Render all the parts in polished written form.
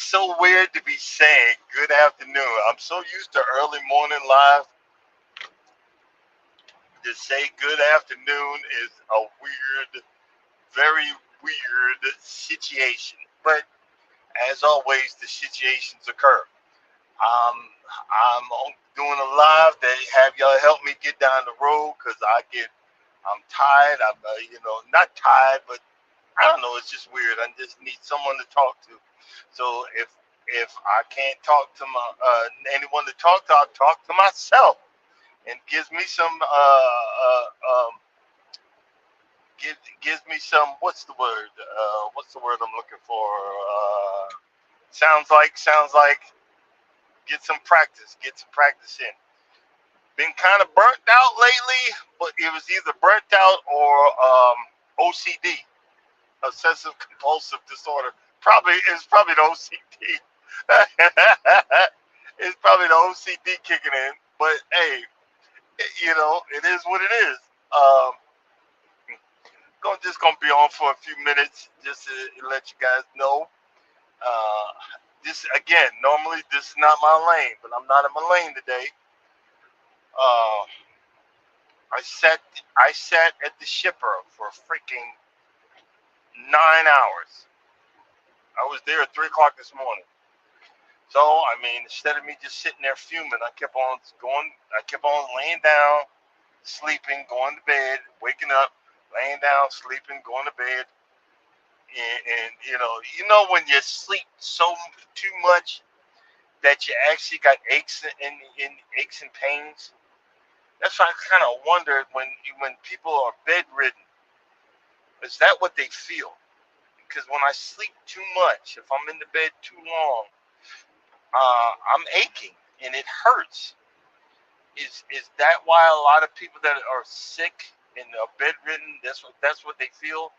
That's so weird to be saying good afternoon. I'm so used to early morning live. To say good afternoon is a weird, very weird situation. But as always, the situations occur. I'm doing a live that have y'all help me get down the road because I'm tired. Not tired, but I don't know. It's just weird. I just need someone to talk to. So if I can't talk to my anyone to talk to, I'll talk to myself and gives me some gives me some what's the word I'm looking for sounds like get some practice in. Been kind of burnt out lately, but it was either burnt out or OCD, obsessive compulsive disorder. Probably the OCD. It's probably the OCD kicking in. But hey, it is what it is. Um, just gonna be on for a few minutes just to let you guys know. Uh, this again, normally this is not my lane, but I'm not in my lane today. Uh, I sat I sat at the shipper for freaking 9 hours. I was there at 3 o'clock this morning. So I mean, instead of me just sitting there fuming, I kept on going. I kept on laying down, sleeping, going to bed, waking up, laying down, sleeping, going to bed, and when you sleep so too much that you actually got aches and aches and pains. That's why I kind of wondered when people are bedridden, is that what they feel? Because when I sleep too much, if I'm in the bed too long, I'm aching and it hurts. Is that why a lot of people that are sick and are bedridden, that's what they feel,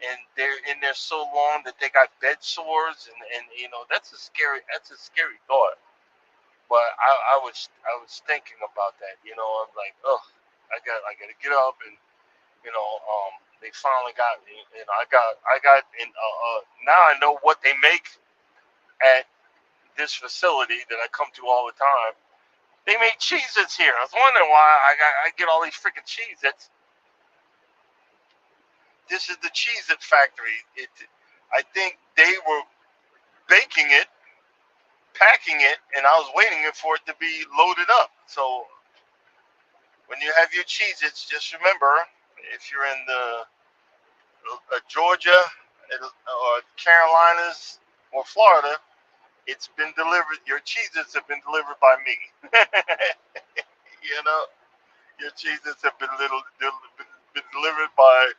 and they're in there so long that they got bed sores, and that's a scary thought. But I was thinking about that. I'm like, oh, I gotta get up and they finally got me, and I got and now I know what they make at this facility that I come to all the time. They make Cheez-Its here. I was wondering why I get all these freaking Cheez-Its. This is the Cheez-It factory. I think they were baking it, packing it, and I was waiting for it to be loaded up. So when you have your Cheez-Its, just remember, if you're in the Georgia or Carolinas or Florida, it's been delivered. Your Cheez-Its have been delivered by me. you know, your Cheez-Its have been delivered by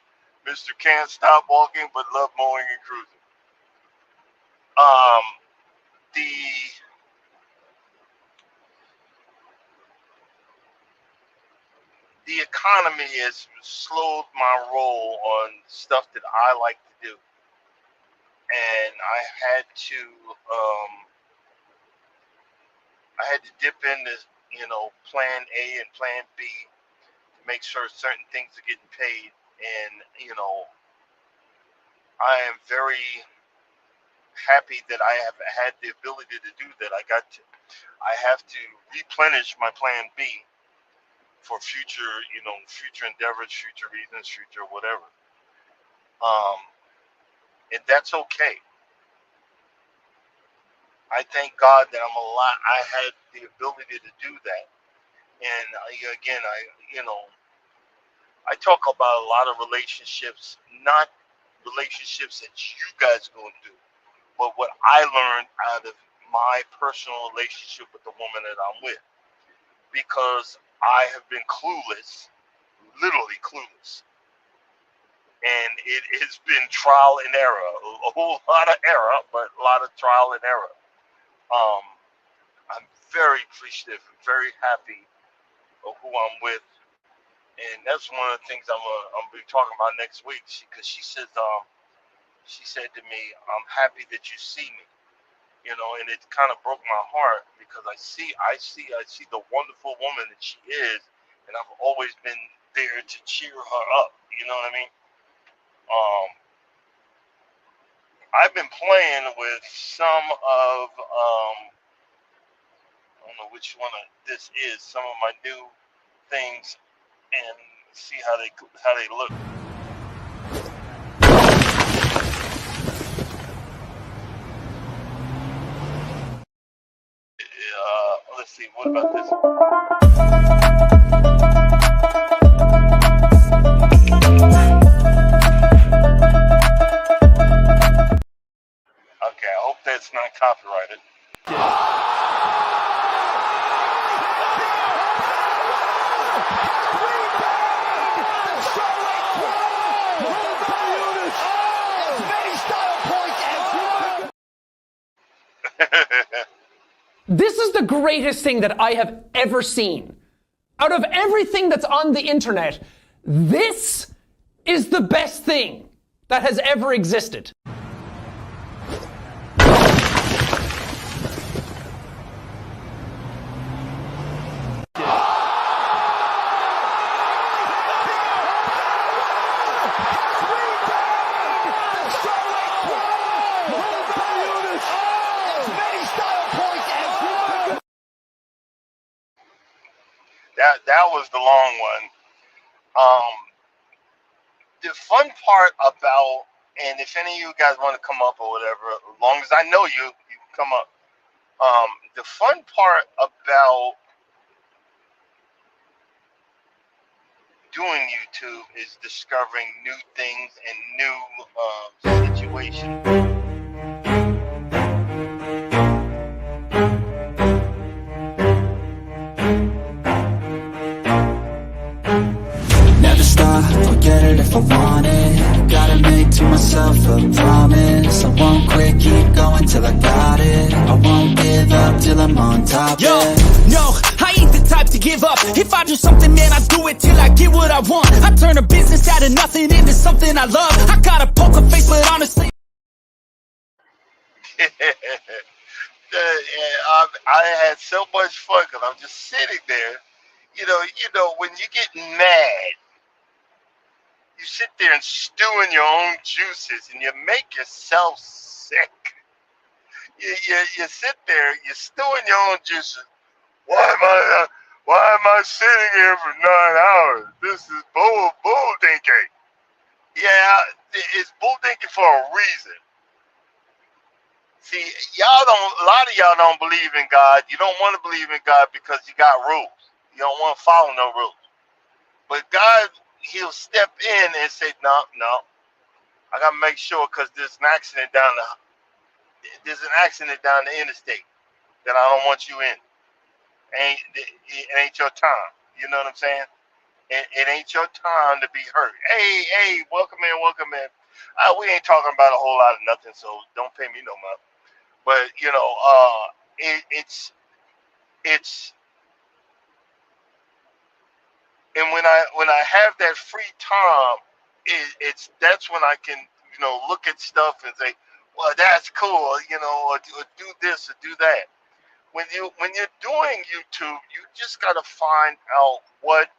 Mr. Can't Stop Walking but Love Mowing and Cruising. Um, the the economy has slowed my roll on stuff that I like to do, and um, I had to dip into Plan A and Plan B to make sure certain things are getting paid, and I am very happy that I have had the ability to do that. I have to replenish my Plan B for future endeavors, future reasons, future whatever. Um, and that's okay. I thank God that I had the ability to do that. And again, I talk about a lot of relationships, not relationships that you guys go and do, but what I learned out of my personal relationship with the woman that I'm with, because I have been clueless, literally clueless, and it has been trial and error, a whole lot of error, but a lot of trial and error. Um, I'm very appreciative and very happy of who I'm with, and that's one of the things I'm gonna be talking about next week. Because she said to me, "I'm happy that you see me," and it kind of broke my heart because I see the wonderful woman that she is, and I've always been there to cheer her up. You know what I mean? Um, I've been playing with some of I don't know which one this is. Some of my new things, and see how they look. Let's see. What about this? Okay, I hope that's not copyrighted. This is the greatest thing that I have ever seen. Out of everything that's on the internet, this is the best thing that has ever existed. That was the long one. The fun part about, and if any of you guys want to come up or whatever, as long as I know you can come up. The fun part about doing YouTube is discovering new things and new situations. I'll get it if I want it. Gotta make to myself a promise. I won't quit, keep going till I got it. I won't give up till I'm on top. Yo, no, I ain't the type to give up. If I do something, man, I do it till I get what I want. I turn a business out of nothing into something I love. I got a poker face, but honestly I had so much fun because I'm just sitting there. You know, when you get mad, you sit there and stew in your own juices, and you make yourself sick. You sit there, you stew in your own juices. Why am I sitting here for 9 hours? This is bull dinking. Yeah, it's bull dinking for a reason. See, a lot of y'all don't believe in God. You don't want to believe in God because you got rules. You don't want to follow no rules. But God, He'll step in and say, no, I gotta make sure because there's an accident down the interstate that I don't want you in. It ain't your time. You know what I'm saying? It ain't your time to be hurt. Hey, welcome in. We ain't talking about a whole lot of nothing, so don't pay me no mind. But it's and when I have that free time, that's when I can look at stuff and say, well, that's cool, or do this or do that. When you're doing YouTube, you just gotta find out what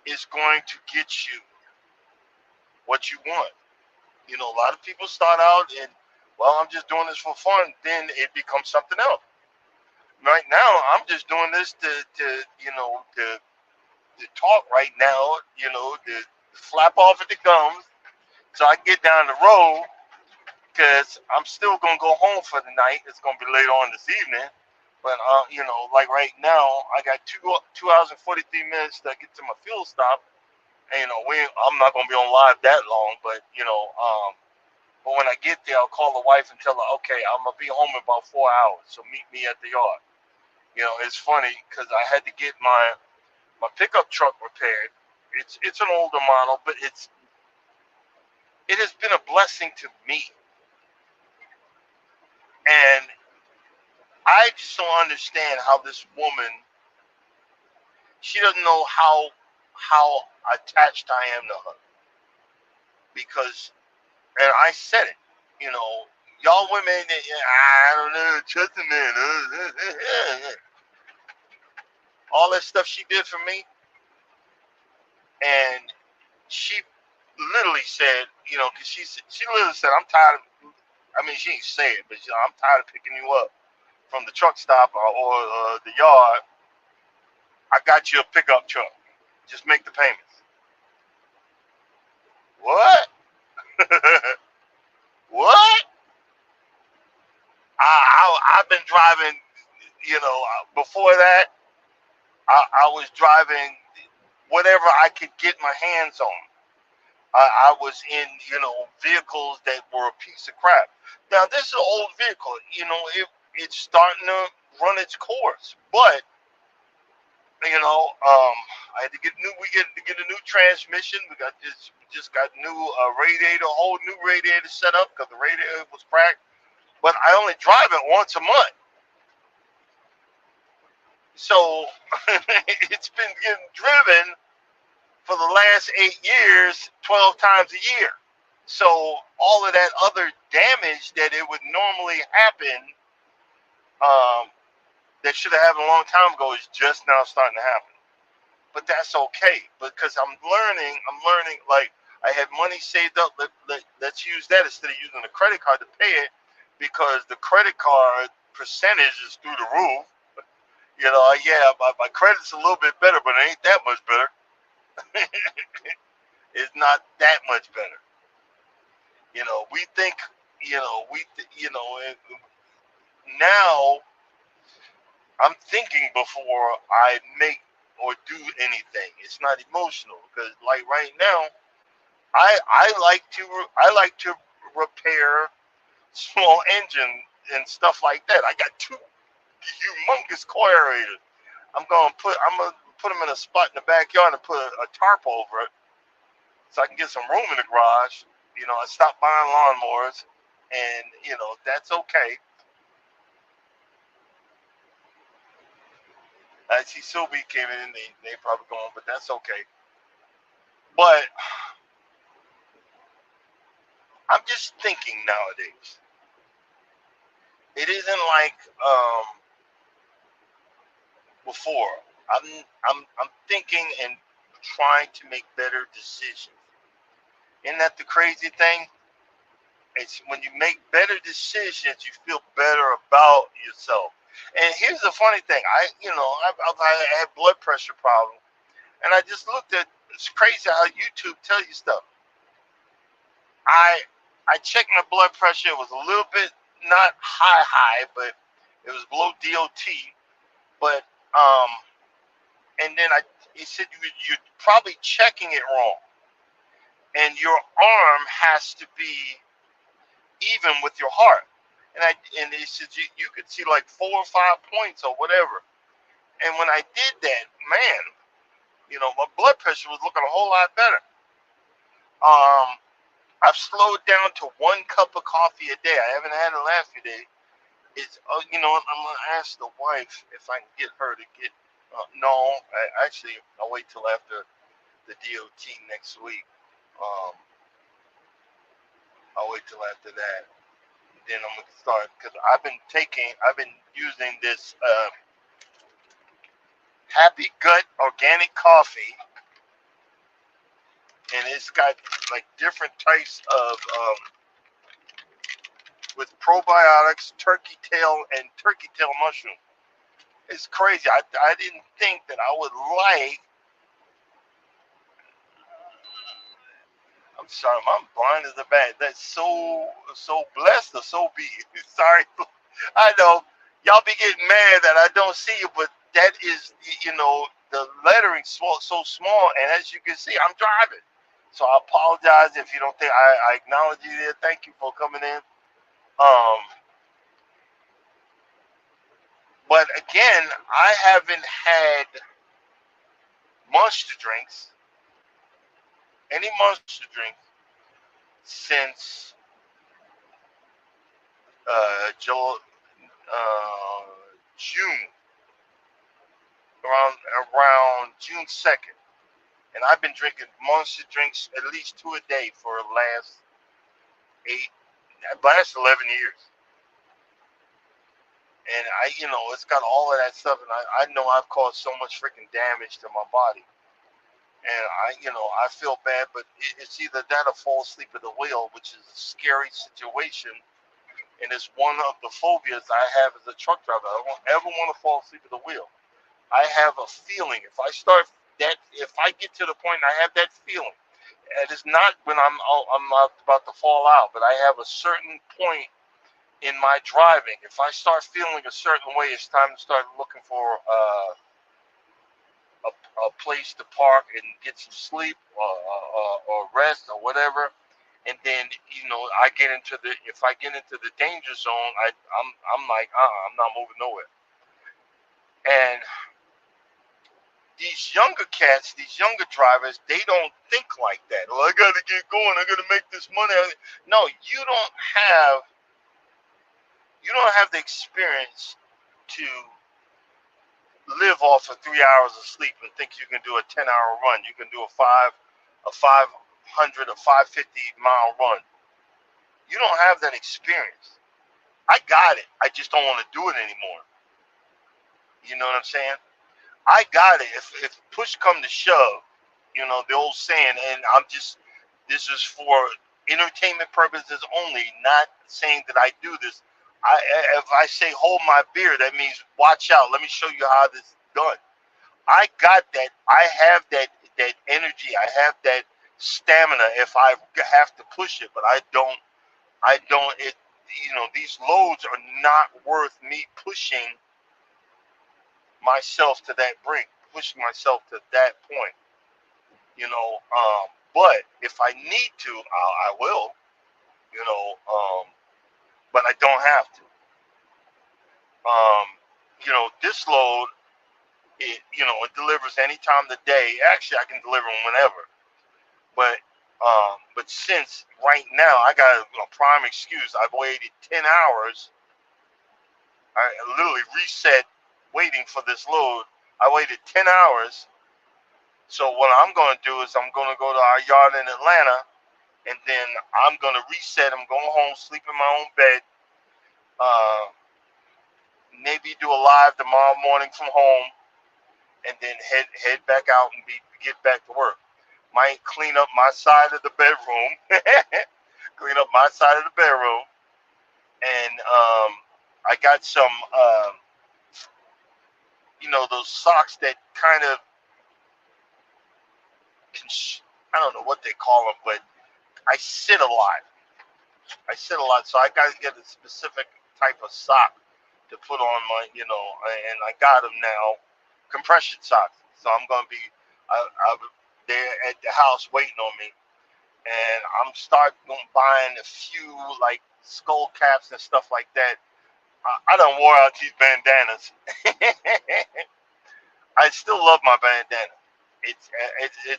is going to get you what you want. A lot of people start out and, well, I'm just doing this for fun. Then it becomes something else. Right now, I'm just doing this to talk right now, to flap off at the gums so I can get down the road, because I'm still going to go home for the night. It's going to be later on this evening. But, like right now, I got 2 hours and 43 minutes to get to my fuel stop. And, I'm not going to be on live that long, but, but when I get there, I'll call the wife and tell her, okay, I'm going to be home in about 4 hours, so meet me at the yard. It's funny because I had to get my pickup truck repaired. It's an older model, but it has been a blessing to me. And I just don't understand how this woman, she doesn't know how attached I am to her. Because, and I said it, y'all women, I don't know, trust a man. All that stuff she did for me, and she literally said, because she literally said, I'm tired of, I mean, she ain't say it, but I'm tired of picking you up from the truck stop or the yard. I got you a pickup truck. Just make the payments. What? What? I've been driving, before that, I was driving whatever I could get my hands on. I was in, vehicles that were a piece of crap. Now, this is an old vehicle. It's starting to run its course. But, I had to get a new transmission. We just got new radiator, whole new radiator set up because the radiator was cracked. But I only drive it once a month. So it's been getting driven for the last 8 years, 12 times a year. So all of that other damage that it would normally happen, that should have happened a long time ago, is just now starting to happen. But that's okay, because I'm learning, like, I had money saved up. Let's use that instead of using the credit card to pay it, because the credit card percentage is through the roof. Yeah, my credit's a little bit better, but it ain't that much better. It's not that much better. We think, now I'm thinking before I make or do anything. It's not emotional, because like right now, I like to repair small engine and stuff like that. I got 2 humongous coil aerators. I'm gonna put them in a spot in the backyard and put a tarp over it, so I can get some room in the garage. I stopped buying lawnmowers, and that's okay. I see Sylvie came in, they probably going, but that's okay. But I'm just thinking nowadays. It isn't like before. I'm thinking and trying to make better decisions. Isn't that the crazy thing? It's when you make better decisions, you feel better about yourself. And here's the funny thing. I had blood pressure problems, and I just looked at. It's crazy how YouTube tells you stuff. I checked my blood pressure. It was a little bit not high, but it was below DOT. But and then he said you're probably checking it wrong, and your arm has to be even with your heart. And he said you could see like 4 or 5 points or whatever. And when I did that, man, my blood pressure was looking a whole lot better. I've slowed down to 1 cup of coffee a day. I haven't had it the last few days. It's I'm gonna ask the wife if I can get her to get. No, I'll wait till after the DOT next week. I'll wait till after that. Then I'm gonna start, because I've been using this Happy Gut organic coffee, and it's got like different types of with probiotics, turkey tail mushroom. It's crazy. I didn't think that I would like. I'm sorry, I'm blind as a bat. That's so blessed or so be. Sorry, I know y'all be getting mad that I don't see you, but that is, the lettering so small, and as you can see, I'm driving. So I apologize if you don't think I acknowledge you there. Thank you for coming in. But again, I haven't had any monster drinks since June, around June 2nd, and I've been drinking monster drinks at least 2 a day for the last 11 years. And it's got all of that stuff, and I know I've caused so much freaking damage to my body. and I feel bad, but it's either that or fall asleep at the wheel, which is a scary situation, and it's one of the phobias I have as a truck driver. I don't ever want to fall asleep at the wheel. I have a feeling if I get to the point and I have that feeling, and it's not when I'm about to fall out, but I have a certain point in my driving. If I start feeling a certain way, it's time to start looking for a place to park and get some sleep or rest or whatever. And then if I get into the danger zone, I'm like, I'm not moving nowhere. And these younger cats, these younger drivers, they don't think like that. Well, I gotta get going. I gotta make this money. No, you don't have the experience to live off of 3 hours of sleep and think you can do a 10-hour run. You can do a 500 or 550 mile run. You don't have that experience. I got it. I just don't want to do it anymore. You know what I'm saying? I got it. If push come to shove, the old saying, and this is for entertainment purposes only, not saying that I do this. If I say hold my beer, that means watch out. Let me show you how this is done. I got that. I have that energy. I have that stamina if I have to push it, but I don't. These loads are not worth me pushing myself to that brink, pushing myself to that point. But if I need to, I will. But I don't have to. This load, it delivers any time of the day. Actually, I can deliver them whenever. But since right now I got a prime excuse, I've waited 10 hours. I literally reset waiting for this load. I waited 10 hours. So what I'm going to do is I'm going to go to our yard in Atlanta, and then I'm going to reset. I'm going home, sleep in my own bed. Maybe do a live tomorrow morning from home, and then head back out and get back to work. Might clean up my side of the bedroom, and I got some, those socks that kind of, I don't know what they call them, but I sit a lot, so I got to get a specific type of sock to put on my, and I got them now, compression socks. So I'm going to be, they're at the house waiting on me, and I'm buying a few like skull caps and stuff like that. I done wore out these bandanas. I still love my bandana. It's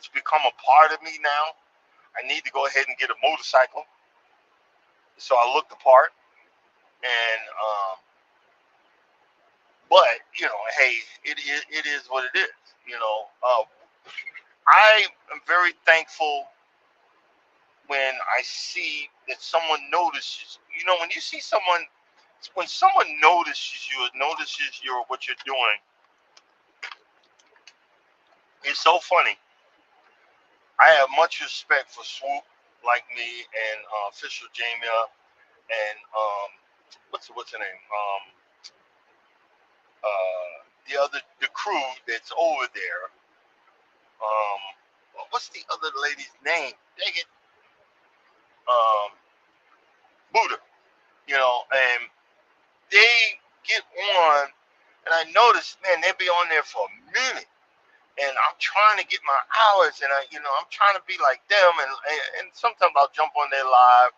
become a part of me now. I need to go ahead and get a motorcycle, so I look the part. And but hey, it is what it is. I am very thankful when I see that someone notices. When you see someone, when someone notices you, what you're doing, it's so funny. I have much respect for Swoop, like me, and Official Jamia, and what's her name? The crew that's over there. What's the other lady's name? Dang it. Buddha. And they get on, and I notice, man, they be on there for a minute. And I'm trying to get my hours, and I'm trying to be like them, and sometimes I'll jump on their live,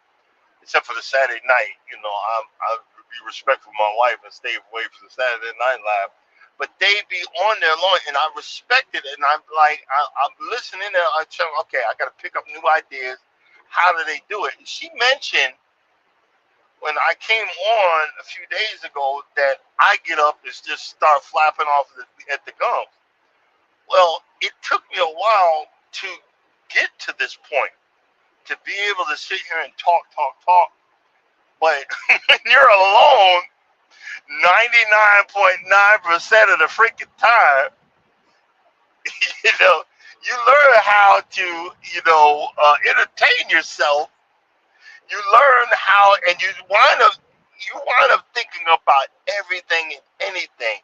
except for the Saturday night. I'll be respectful of my wife and stay away from the Saturday night live. But they be on there long, and I respect it, and I'm like, I'm listening there. I tell them, okay, I got to pick up new ideas. How do they do it? And she mentioned when I came on a few days ago that I get up and just start flapping off at the gums. Well, it took me a while to get to this point, to be able to sit here and talk. But when you're alone, 99.9% of the freaking time, You learn how to, entertain yourself. You learn how, and you wind up thinking about everything and anything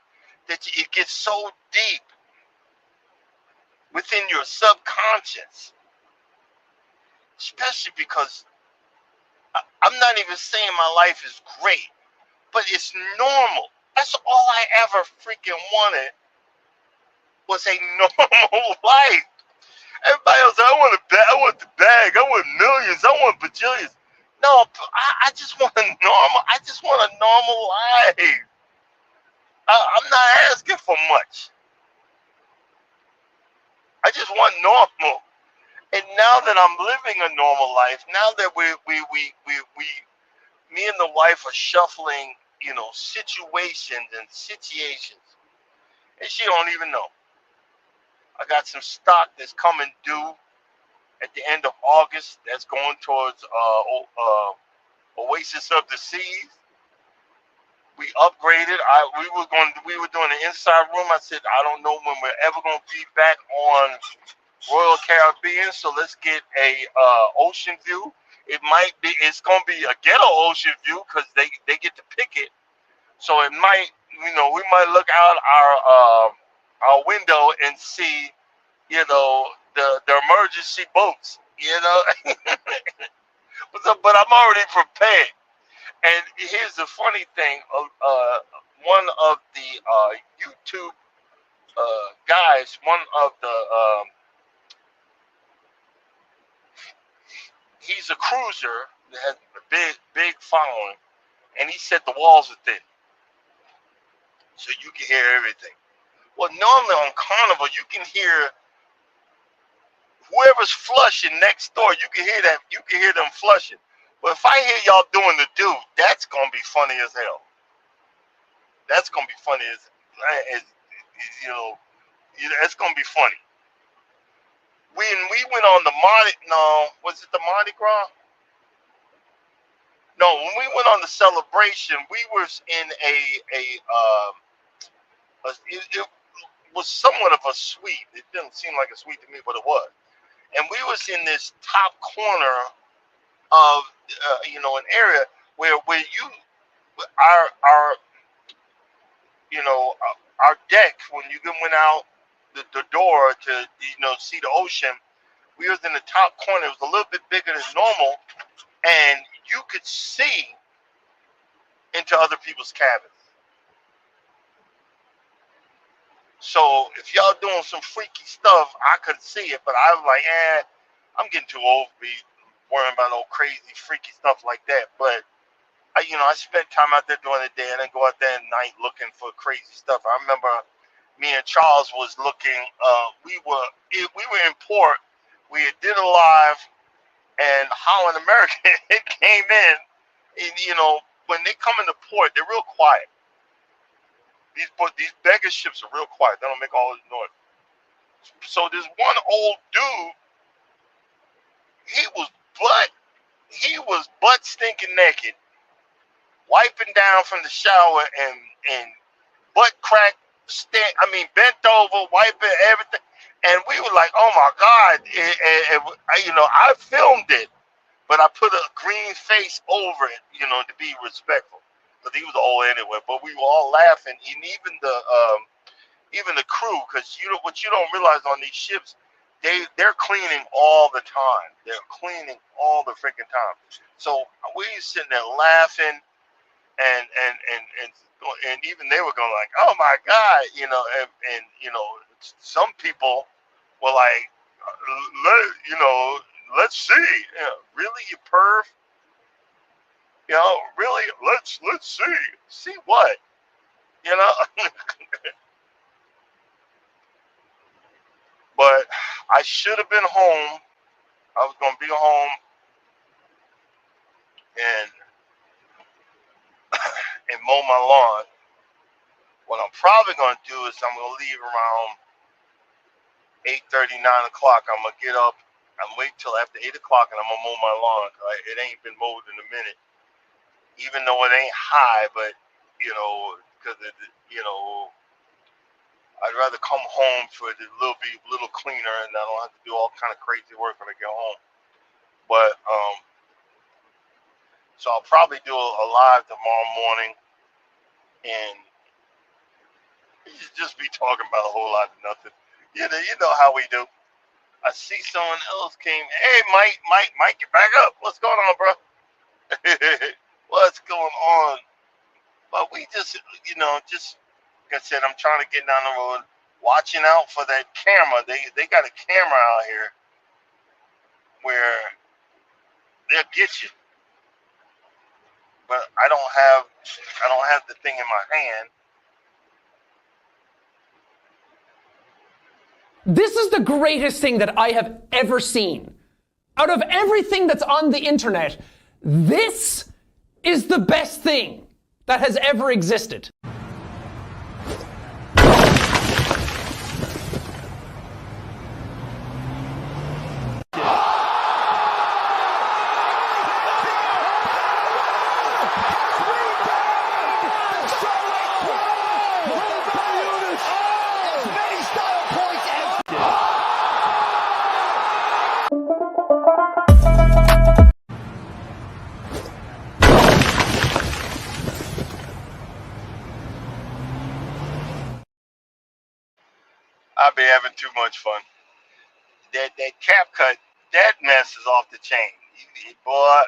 that it gets so deep within your subconscious, especially because I'm not even saying my life is great, but it's normal. That's all I ever freaking wanted was a normal life. Everybody else, I want the bag, I want millions, I want bajillions. No, I just want a normal. I just want a normal life. I'm not asking for much. I just want normal. And now that I'm living a normal life, now that me and the wife are shuffling, situations, and she don't even know. I got some stock that's coming due at the end of August. That's going towards Oasis of the Seas. We upgraded. We were doing an inside room. I said I don't know when we're ever going to be back on Royal Caribbean, so let's get a ocean view. It's going to be a ghetto ocean view because they get to pick it. So it might, we might look out our window and see, the emergency boats, but I'm already prepared. And here's the funny thing: one of the YouTube guys, one of the he's a cruiser that has a big following, and he said the walls are thin, so you can hear everything. Well, normally on Carnival, you can hear whoever's flushing next door. You can hear that. You can hear them flushing. But if I hear y'all doing the do, that's gonna be funny as hell. That's gonna be funny as that's gonna be funny. When we went on the was it the Mardi Gras? No, when we went on the celebration, we was in it was somewhat of a suite. It didn't seem like a suite to me, but it was. And we was in this top corner of an area where you our our deck, when you went out the door to see the ocean, we was in the top corner. It was a little bit bigger than normal, and you could see into other people's cabins. So if y'all doing some freaky stuff, I could see it, but I was like, I'm getting too old to be worrying about no crazy freaky stuff like that. But I spent time out there during the day and then go out there at night looking for crazy stuff. I remember me and Charles was looking. We were in port. We did a live, and Holland American it came in. And when they come into port, they're real quiet. These beggar ships are real quiet. They don't make all this noise. So this one old dude, he was butt stinking naked, wiping down from the shower and butt crack bent over, wiping everything. And we were like, oh my God. I filmed it, but I put a green face over it, to be respectful. Because he was old anyway, but we were all laughing. And even the crew, because what you don't realize on these ships, they're cleaning all the time. They're cleaning all the freaking time. So we sitting there laughing, and even they were going like, oh my God, and some people were like, let's see, really, you perv, really, let's see what, But I should have been home. I was gonna be home and mow my lawn. What I'm probably gonna do is I'm gonna leave around 8:30, 9 o'clock. I'm gonna get up and wait till after 8 o'clock, and I'm gonna mow my lawn. It ain't been mowed in a minute, even though it ain't high, but because I'd rather come home for it to be a little cleaner, and I don't have to do all kind of crazy work when I get home. But so I'll probably do a live tomorrow morning, and just be talking about a whole lot of nothing. You know how we do. I see someone else came. Hey, Mike, get back up. What's going on, bro? What's going on? But we just, just like I said, I'm trying to get down the road, watching out for that camera. They got a camera out here where they'll get you. But I don't have the thing in my hand. This is the greatest thing that I have ever seen. Out of everything that's on the internet, this is the best thing that has ever existed. I've been having too much fun. That cap cut, that mess is off the chain. Boy,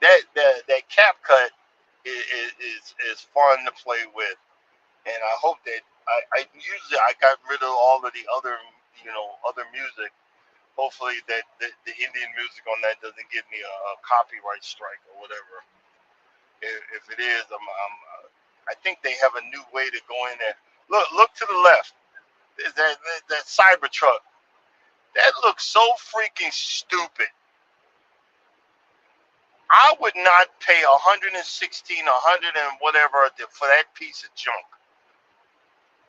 that cap cut is fun to play with, and I hope that I got rid of all of the other other music. Hopefully that the Indian music on that doesn't give me a copyright strike or whatever. If it is, I think they have a new way to go in there. Look to the left. There's that Cybertruck. That looks so freaking stupid. I would not pay 116, 100 and whatever for that piece of junk.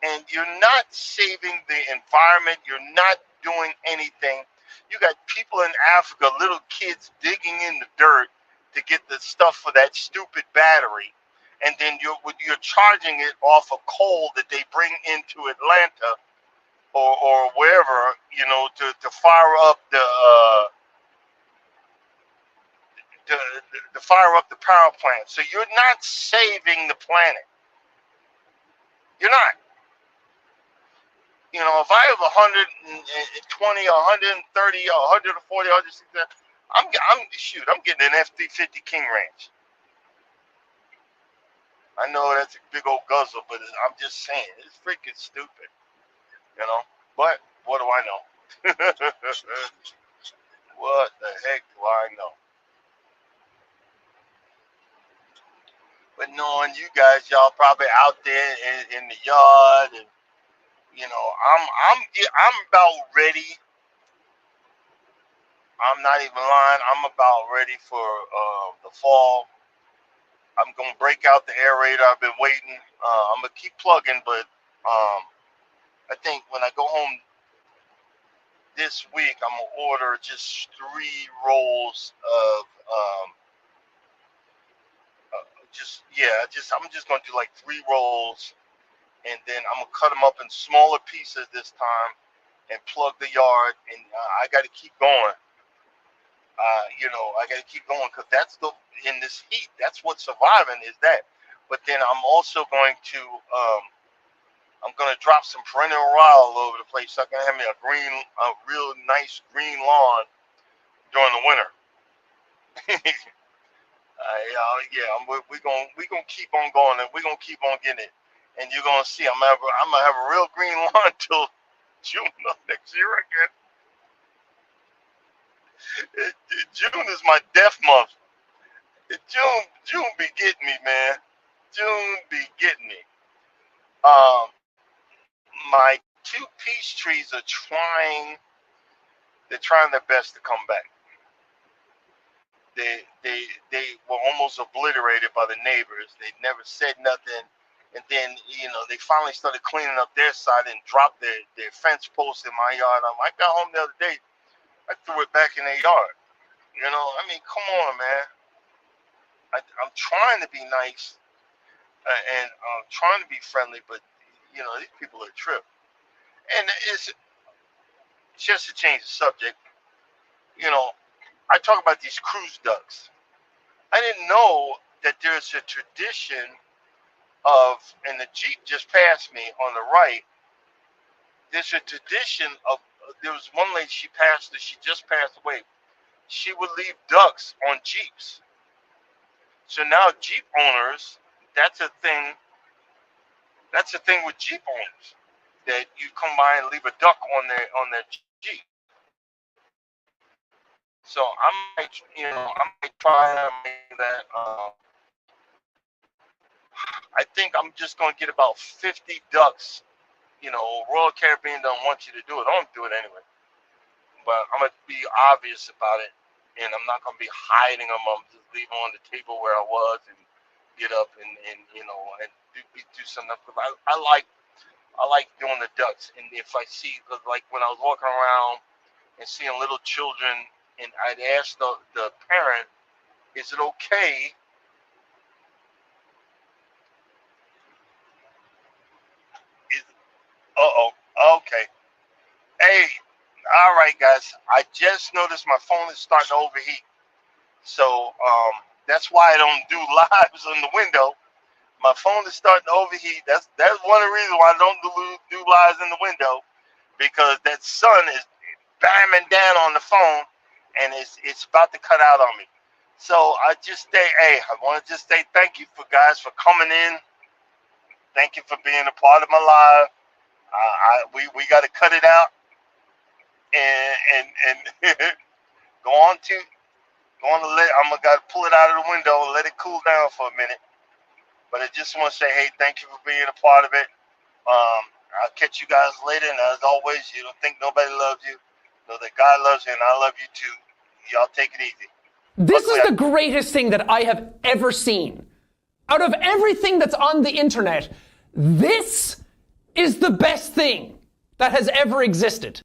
And you're not saving the environment. You're not doing anything. You got people in Africa, little kids digging in the dirt to get the stuff for that stupid battery. And then you're charging it off of coal that they bring into Atlanta or wherever, to fire up to fire up the power plant. So you're not saving the planet. You're not. If I have 120, 130, 140, 160, I'm getting an F-350 King Ranch. I know that's a big old guzzle, but I'm just saying, it's freaking stupid, But what do I know? What the heck do I know? But knowing you guys, y'all probably out there in the yard, and I'm about ready. I'm not even lying. I'm about ready for the fall. I'm gonna break out the aerator. I've been waiting. I'm gonna keep plugging, but I think when I go home this week, I'm gonna order just 3 rolls of I'm just gonna do like 3 rolls, and then I'm gonna cut them up in smaller pieces this time and plug the yard. And I got to keep going. I got to keep going because in this heat, that's what's surviving is that. But then I'm also going to drop some perennial rye all over the place. So I can have me a real nice green lawn during the winter. We're gonna keep on going, and we're gonna keep on getting it. And you're gonna see, I'm gonna have a real green lawn until June of next year again. June is my death month. June be getting me, man. June be getting me. My 2 peach trees are trying their best to come back. They were almost obliterated by the neighbors. They never said nothing. And then, they finally started cleaning up their side and dropped their fence post in my yard. I got home the other day. I threw it back in their yard. Come on, man. I'm trying to be nice. and trying to be friendly, but you know these people are a trip. And it's just to change the subject. You know, I talk about these cruise ducks. I didn't know that there's a tradition of, and the Jeep just passed me on the right. There's a tradition of. There was one lady, she just passed away. She would leave ducks on Jeeps. So now Jeep owners, that's a thing. That's a thing with Jeep owners, that you come by and leave a duck on their Jeep. So I might try and make that. I think I'm just gonna get about 50 ducks. You know, Royal Caribbean don't want you to do it. I don't do it anyway. But I'm gonna be obvious about it, and I'm not gonna be hiding them. I'm just leaving them on the table where I was and get up and you know and do something. I like doing the ducks. And if I see, like when I was walking around and seeing little children, and I'd ask the parent, "Is it okay?" Okay. Hey, all right, guys. I just noticed my phone is starting to overheat. So that's why I don't do lives on the window. My phone is starting to overheat. That's one of the reasons why I don't do lives in the window, because that sun is bamming down on the phone, and it's about to cut out on me. So I want to just say thank you for coming in. Thank you for being a part of my live. We got to cut it out and I'm gonna pull it out of the window and let it cool down for a minute. But I just want to say, hey, thank you for being a part of it. I'll catch you guys later, and as always, you don't think nobody loves you. Know that God loves you, and I love you too. Y'all take it easy. This is the greatest thing that I have ever seen. Out of everything that's on the internet, this is the best thing that has ever existed.